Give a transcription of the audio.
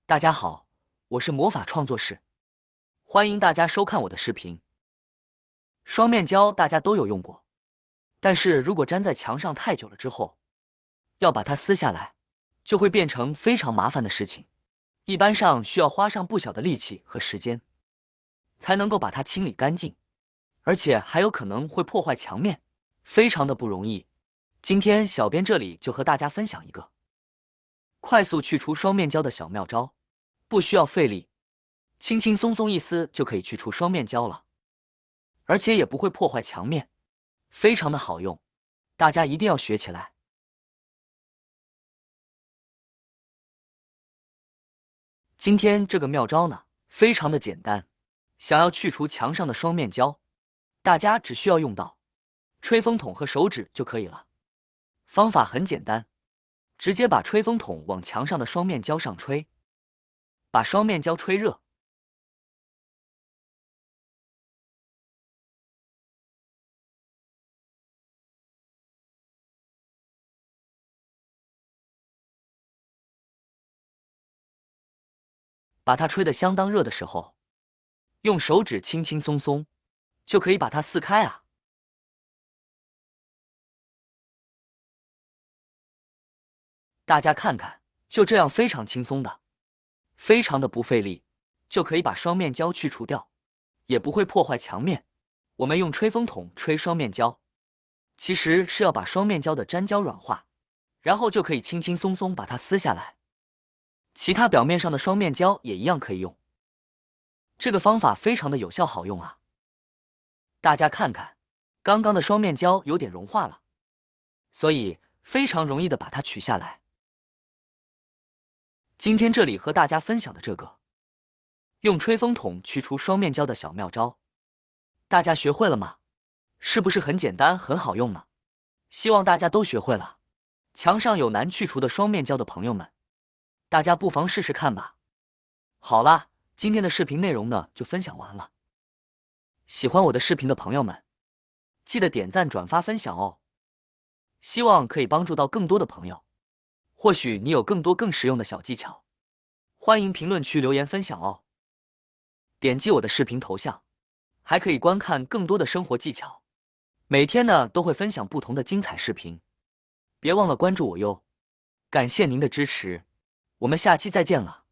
大家好，我是魔法创作室，欢迎大家收看我的视频。双面胶大家都有用过，但是如果粘在墙上太久了之后，要把它撕下来，就会变成非常麻烦的事情，一般上需要花上不小的力气和时间，才能够把它清理干净，而且还有可能会破坏墙面，非常的不容易。今天小编这里就和大家分享一个快速去除双面胶的小妙招，不需要费力，轻轻松松一撕就可以去除双面胶了，而且也不会破坏墙面，非常的好用，大家一定要学起来。今天这个妙招呢，非常的简单，想要去除墙上的双面胶，大家只需要用到吹风筒和手指就可以了。方法很简单，直接把吹风筒往墙上的双面胶上吹，把双面胶吹热。把它吹得相当热的时候，用手指轻轻松松就可以把它撕开啊！大家看看，就这样非常轻松的，非常的不费力，就可以把双面胶去除掉，也不会破坏墙面。我们用吹风筒吹双面胶，其实是要把双面胶的粘胶软化，然后就可以轻轻松松把它撕下来。其他表面上的双面胶也一样可以用。这个方法非常的有效好用啊！大家看看，刚刚的双面胶有点融化了，所以非常容易的把它取下来。今天这里和大家分享的这个用吹风筒去除双面胶的小妙招，大家学会了吗？是不是很简单很好用呢？希望大家都学会了。墙上有难去除的双面胶的朋友们，大家不妨试试看吧。好啦，今天的视频内容呢就分享完了。喜欢我的视频的朋友们，记得点赞、转发、分享哦。希望可以帮助到更多的朋友。或许你有更多更实用的小技巧，欢迎评论区留言分享哦。点击我的视频头像，还可以观看更多的生活技巧。每天呢都会分享不同的精彩视频，别忘了关注我哟。感谢您的支持，我们下期再见了。